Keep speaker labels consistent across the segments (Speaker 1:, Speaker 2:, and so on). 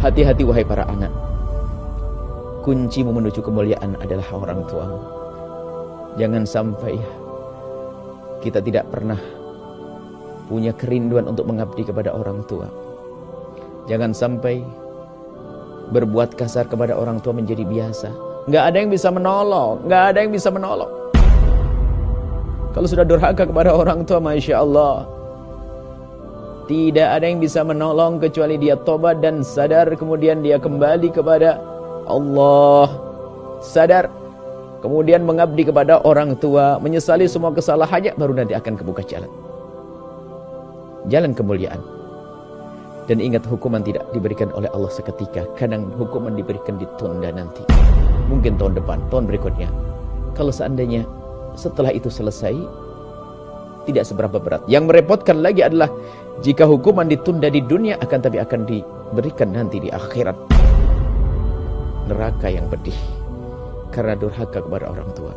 Speaker 1: Hati-hati wahai para anak. Kuncimu menuju kemuliaan adalah orang tuamu. Jangan sampai kita tidak pernah punya kerinduan untuk mengabdi kepada orang tua. Jangan sampai berbuat kasar kepada orang tua menjadi biasa. Nggak ada yang bisa menolong, nggak ada yang bisa menolong. Kalau sudah durhaka kepada orang tua, Masya Allah, tidak ada yang bisa menolong kecuali dia tobat dan sadar, kemudian dia kembali kepada Allah, sadar, kemudian mengabdi kepada orang tua, menyesali semua kesalahannya, baru nanti akan kebuka jalan kemuliaan. Dan ingat, hukuman tidak diberikan oleh Allah seketika. Kadang hukuman diberikan ditunda nanti, mungkin tahun depan, tahun berikutnya. Kalau seandainya setelah itu selesai, tidak seberapa berat. Yang merepotkan lagi adalah jika hukuman ditunda di dunia, tapi akan diberikan nanti di akhirat. Neraka yang pedih karena durhaka kepada orang tua.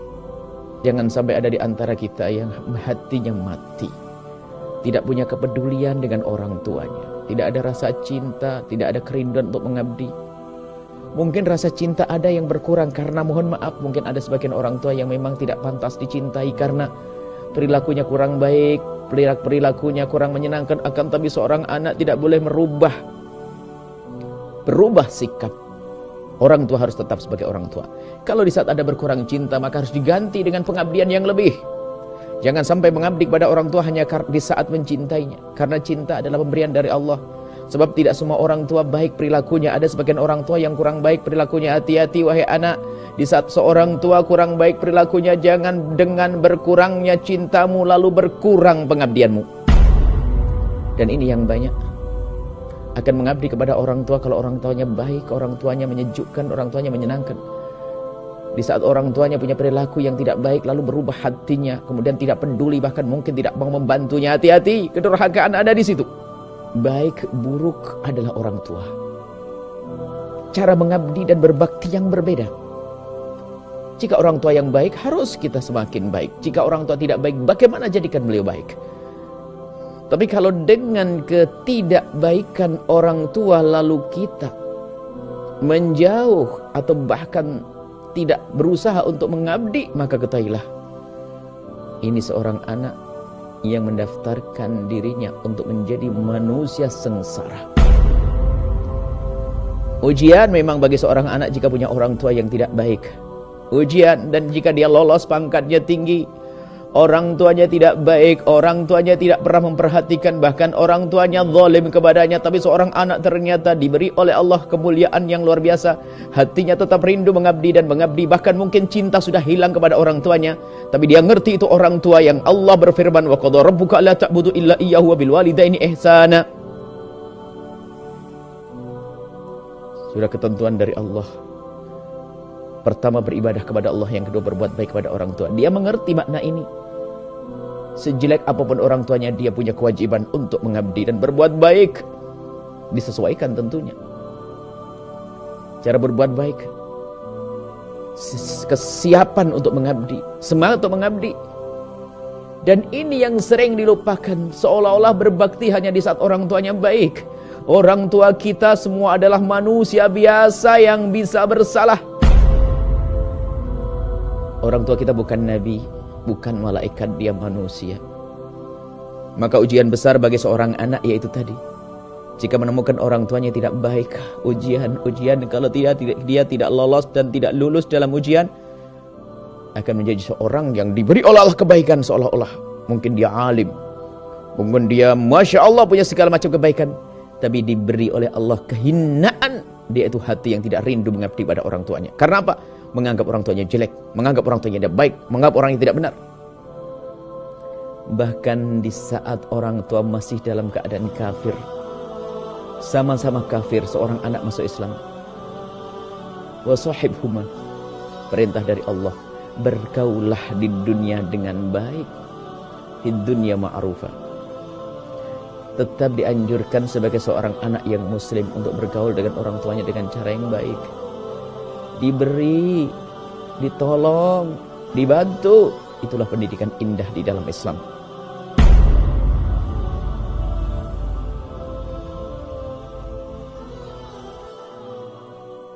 Speaker 1: Jangan sampai ada di antara kita yang hatinya mati, tidak punya kepedulian dengan orang tuanya, tidak ada rasa cinta, tidak ada kerinduan untuk mengabdi. Mungkin rasa cinta ada yang berkurang karena, mohon maaf, mungkin ada sebagian orang tua yang memang tidak pantas dicintai karena perilakunya kurang baik, perilakunya kurang menyenangkan. Akan tapi seorang anak tidak boleh berubah sikap. Orang tua harus tetap sebagai orang tua. Kalau di saat ada berkurang cinta, maka harus diganti dengan pengabdian yang lebih. Jangan sampai mengabdi kepada orang tua hanya di saat mencintainya. Karena cinta adalah pemberian dari Allah. Sebab tidak semua orang tua baik perilakunya. Ada sebagian orang tua yang kurang baik perilakunya. Hati-hati wahai anak. Di saat seorang tua kurang baik perilakunya, jangan dengan berkurangnya cintamu lalu berkurang pengabdianmu. Dan ini yang banyak akan mengabdi kepada orang tua kalau orang tuanya baik, orang tuanya menyejukkan, orang tuanya menyenangkan. Di saat orang tuanya punya perilaku yang tidak baik, lalu berubah hatinya, kemudian tidak peduli, bahkan mungkin tidak mau membantunya. Hati-hati, kedurhakaan ada di situ. Baik buruk adalah orang tua. Cara mengabdi dan berbakti yang berbeda. Jika orang tua yang baik, harus kita semakin baik. Jika orang tua tidak baik, bagaimana jadikan beliau baik? Tapi kalau dengan ketidakbaikan orang tua lalu kita menjauh atau bahkan tidak berusaha untuk mengabdi, maka ketahuilah, ini seorang anak yang mendaftarkan dirinya untuk menjadi manusia sengsara. Ujian memang bagi seorang anak jika punya orang tua yang tidak baik. Ujian, dan jika dia lolos pangkatnya tinggi, orang tuanya tidak baik, orang tuanya tidak pernah memperhatikan, bahkan orang tuanya zalim kepadanya, tapi seorang anak ternyata diberi oleh Allah kemuliaan yang luar biasa. Hatinya tetap rindu mengabdi dan mengabdi, bahkan mungkin cinta sudah hilang kepada orang tuanya, tapi dia ngerti itu orang tua yang Allah berfirman, wa qadha rabbuka alla ta'budu illa iyyahu wa bil walidaini ihsana. Sudah ketentuan dari Allah. Pertama, beribadah kepada Allah. Yang kedua, berbuat baik kepada orang tua. Dia mengerti makna ini. Sejelek apapun orang tuanya, dia punya kewajiban untuk mengabdi dan berbuat baik. Disesuaikan tentunya. Cara berbuat baik, kesiapan untuk mengabdi, semangat untuk mengabdi. Dan ini yang sering dilupakan. Seolah-olah berbakti hanya di saat orang tuanya baik. Orang tua kita semua adalah manusia biasa yang bisa bersalah. Orang tua kita bukan nabi, bukan malaikat, dia manusia. Maka ujian besar bagi seorang anak yaitu tadi. Jika menemukan orang tuanya tidak baik, ujian, kalau dia tidak lolos dan tidak lulus dalam ujian, akan menjadi seorang yang diberi oleh Allah kebaikan seolah-olah. Mungkin dia alim, mungkin dia Masya Allah punya segala macam kebaikan, tapi diberi oleh Allah kehinaan. Dia itu hati yang tidak rindu mengabdi pada orang tuanya. Karena apa? Menganggap orang tuanya jelek, menganggap orang tuanya tidak baik, menganggap orang yang tidak benar. Bahkan di saat orang tua masih dalam keadaan kafir, sama-sama kafir, seorang anak masuk Islam. Wa sahibhuma, perintah dari Allah, bergaulah di dunia dengan baik, di dunia ma'rufah. Tetap dianjurkan sebagai seorang anak yang muslim untuk bergaul dengan orang tuanya dengan cara yang baik. Diberi, ditolong, dibantu. Itulah pendidikan indah di dalam Islam.